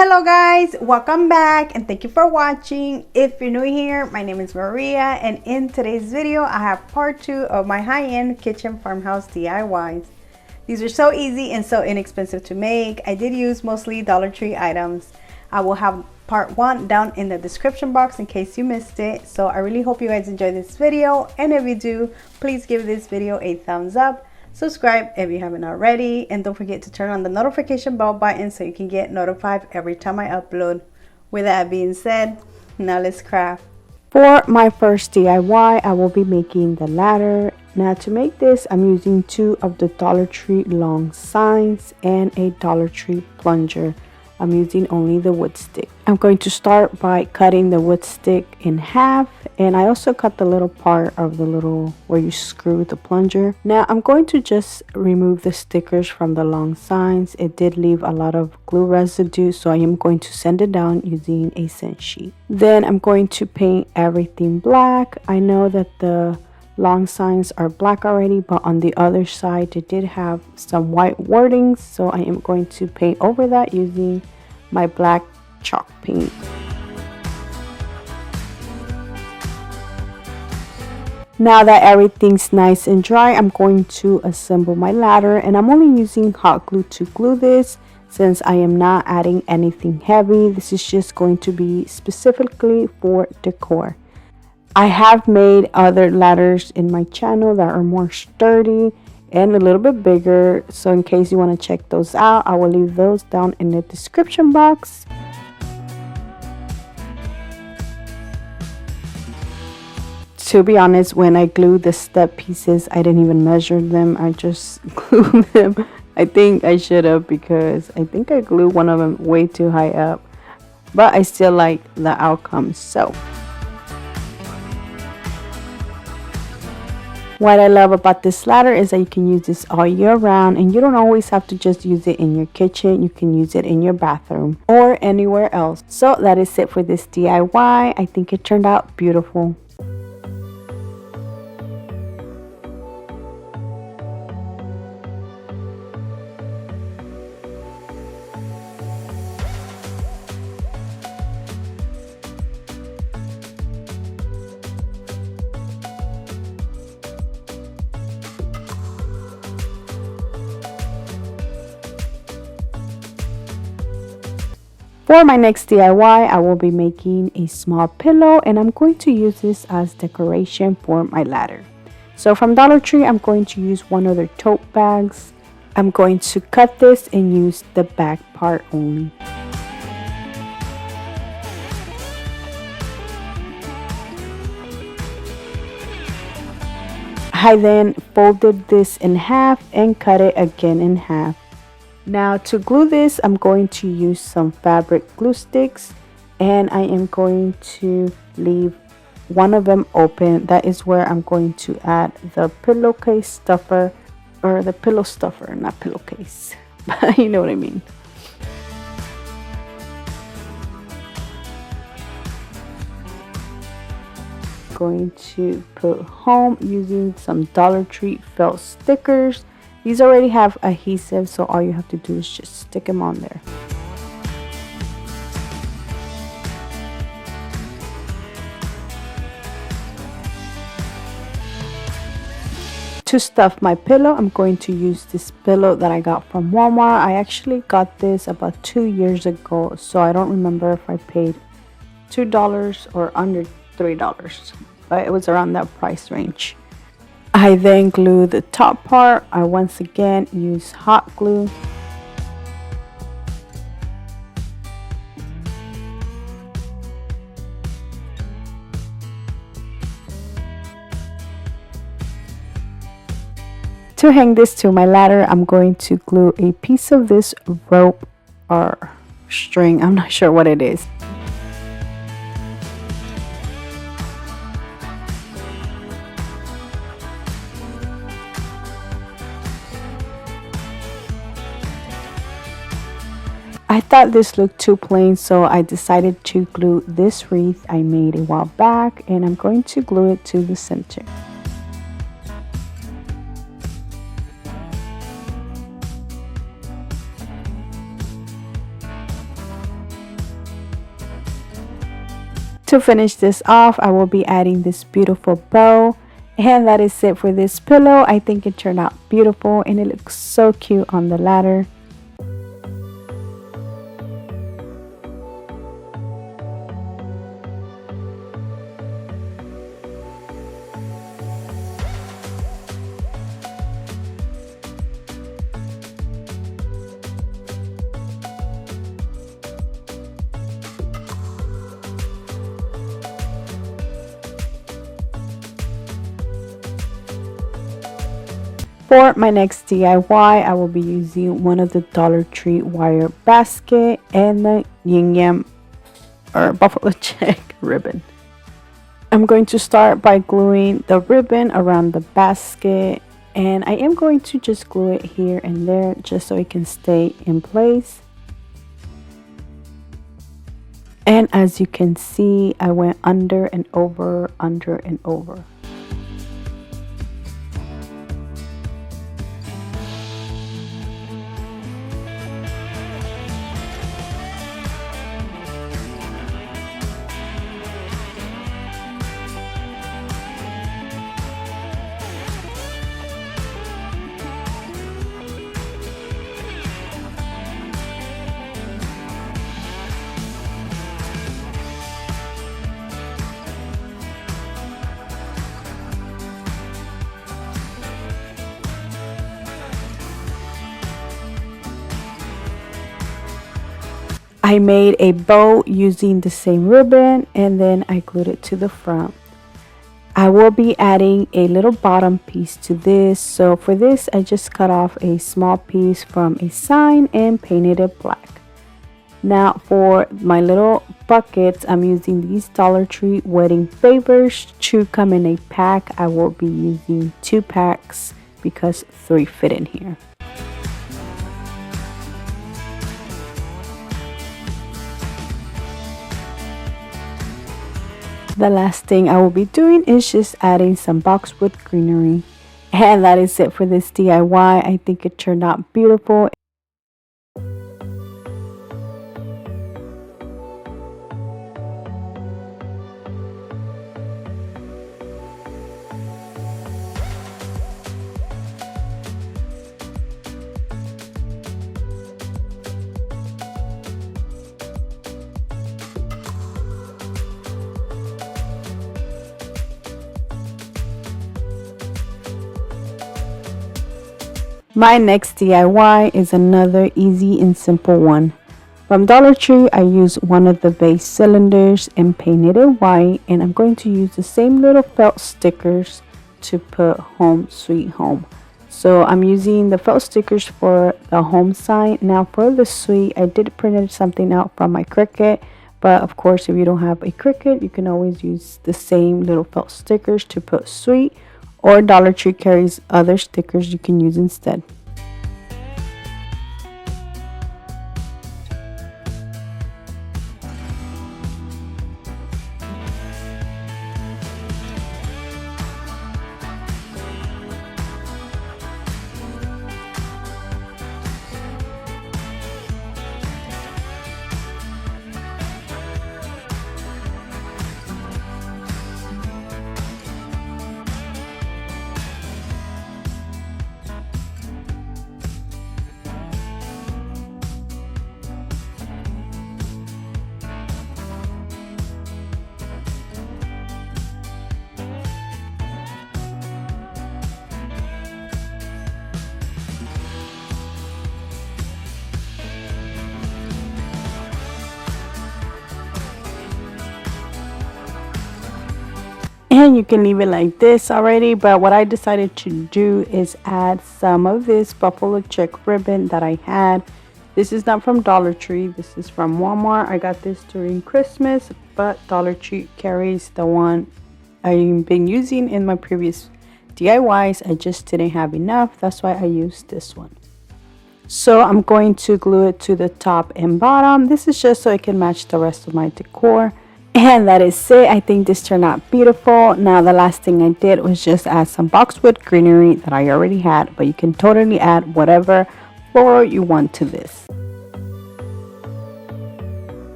Hello guys, welcome back and thank you for watching. If you're new here, my name is Maria, and in today's video I have part 2 of my high-end kitchen farmhouse DIYs. These are so easy and so inexpensive to make. I did use mostly Dollar Tree items. I will have part 1 down in the description box in case you missed it. So I really hope you guys enjoy this video, and if you do, please give this video a thumbs up. Subscribe if you haven't already, and don't forget to turn on the notification bell button so you can get notified every time I upload. With that being said, now let's craft. For my first DIY, I will be making the ladder. Now to make this, I'm using 2 of the Dollar Tree long signs and a Dollar Tree plunger. I'm using only the wood stick. I'm going to start by cutting the wood stick in half, and I also cut the little part of the little where you screw the plunger. Now I'm going to just remove the stickers from the long signs. It did leave a lot of glue residue, so I am going to sand it down using a scent sheet. Then I'm going to paint everything black. I know that the long signs are black already, but on the other side they did have some white wordings, so I am going to paint over that using my black chalk paint. Now that everything's nice and dry, I'm going to assemble my ladder, and I'm only using hot glue to glue this since I am not adding anything heavy. This is just going to be specifically for decor. I have made other ladders in my channel that are more sturdy and a little bit bigger, so in case you want to check those out, I will leave those down in the description box. To be honest, when I glued the step pieces, I didn't even measure them. I just glued them. I think I should have, because I think I glued one of them way too high up, but I still like the outcome. So what I love about this ladder is that you can use this all year round, and you don't always have to just use it in your kitchen. You can use it in your bathroom or anywhere else. So that is it for this DIY. I think it turned out beautiful. For my next DIY, I will be making a small pillow, and I'm going to use this as decoration for my ladder. So from Dollar Tree, I'm going to use one of their tote bags. I'm going to cut this and use the back part only. I then folded this in half and cut it again in half. Now to glue this, I'm going to use some fabric glue sticks, and I am going to leave one of them open. That is where I'm going to add the pillowcase stuffer, or the pillow stuffer, not pillowcase, but you know what I mean. Going to put home using some Dollar Tree felt stickers. These already have adhesive, so all you have to do is just stick them on there. To stuff my pillow, I'm going to use this pillow that I got from Walmart. I actually got this about 2 years ago, so I don't remember if I paid $2 or under $3, but it was around that price range. I then glue the top part. I once again use hot glue. To hang this to my ladder, I'm going to glue a piece of this rope or string. I'm not sure what it is. I thought this looked too plain, so I decided to glue this wreath I made a while back, and I'm going to glue it to the center. To finish this off, I will be adding this beautiful bow. And that is it for this pillow. I think it turned out beautiful and it looks so cute on the ladder. For my next DIY, I will be using one of the Dollar Tree wire basket and the yin yang or buffalo check ribbon. I'm going to start by gluing the ribbon around the basket, and I am going to just glue it here and there just so it can stay in place. And as you can see, I went under and over, under and over. I made a bow using the same ribbon and then I glued it to the front. I will be adding a little bottom piece to this. So for this, I just cut off a small piece from a sign and painted it black. Now for my little buckets, I'm using these Dollar Tree wedding favors to come in a pack. I will be using 2 packs because 3 fit in here. The last thing I will be doing is just adding some boxwood greenery. And that is it for this DIY. I think it turned out beautiful. My next DIY is another easy and simple one. From Dollar Tree, I used one of the base cylinders and painted it white, and I'm going to use the same little felt stickers to put home sweet home. So I'm using the felt stickers for the home sign. Now for the sweet, I did print something out from my Cricut, but of course if you don't have a Cricut, you can always use the same little felt stickers to put sweet, or Dollar Tree carries other stickers you can use instead. And you can leave it like this already, but what I decided to do is add some of this buffalo check ribbon that I had. This is not from Dollar Tree, this is from Walmart. I got this during Christmas, but Dollar Tree carries the one I've been using in my previous DIYs. I just didn't have enough, that's why I used this one. So I'm going to glue it to the top and bottom. This is just so it can match the rest of my decor. And that is it. I think this turned out beautiful. Now the last thing I did was just add some boxwood greenery that I already had, but you can totally add whatever floral you want to this.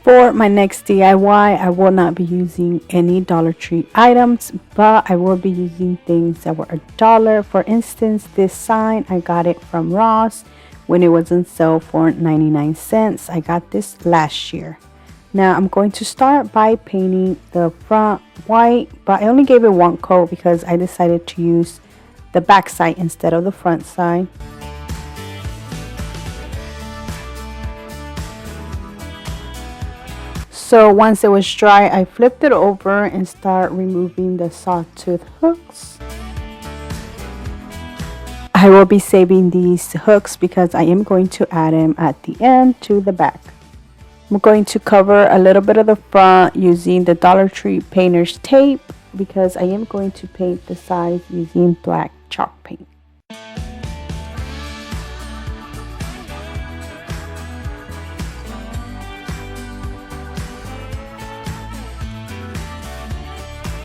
For my next DIY, I will not be using any Dollar Tree items, but I will be using things that were $1. For instance, this sign, I got it from Ross when it was on sale for 99 cents. I got this last year. Now I'm going to start by painting the front white, but I only gave it one coat because I decided to use the back side instead of the front side. So once it was dry, I flipped it over and start removing the sawtooth hooks. I will be saving these hooks because I am going to add them at the end to the back. I'm going to cover a little bit of the front using the Dollar Tree painter's tape because I am going to paint the sides using black chalk paint.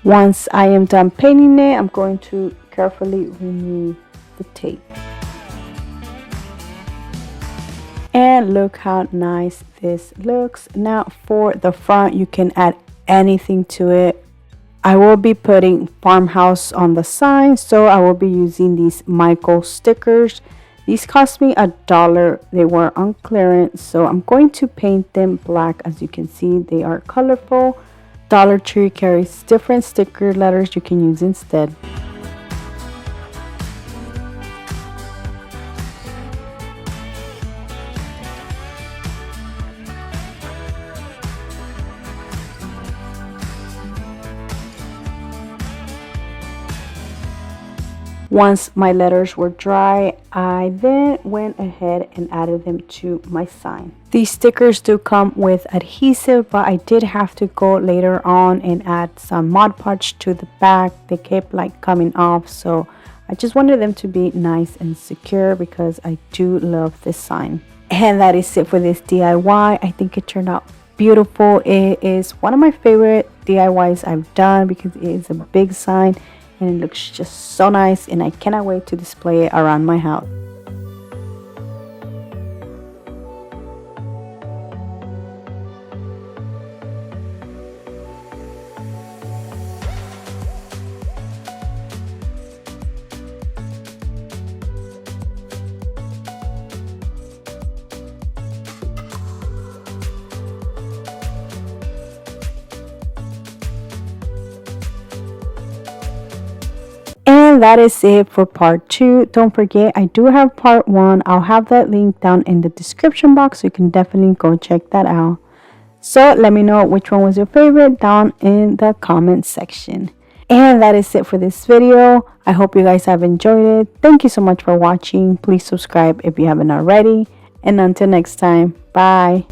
Once I am done painting it, I'm going to carefully remove the tape. And look how nice this looks. Now for the front, you can add anything to it. I will be putting Farmhouse on the sign, so I will be using these Michael stickers. These cost me $1. They were on clearance, so I'm going to paint them black. As you can see, they are colorful. Dollar Tree carries different sticker letters you can use instead. Once my letters were dry, I then went ahead and added them to my sign. These stickers do come with adhesive, but I did have to go later on and add some Mod Podge to the back. They kept like coming off, so I just wanted them to be nice and secure because I do love this sign. And that is it for this DIY. I think it turned out beautiful. It is one of my favorite DIYs I've done because it is a big sign. And it looks just so nice, and I cannot wait to display it around my house. And that is it for part 2. Don't forget, I do have part 1. I'll have that link down in the description box, so you can definitely go check that out. So let me know which one was your favorite down in the comment section. And that is it for this video. I hope you guys have enjoyed it. Thank you so much for watching. Please subscribe if you haven't already. And until next time, bye.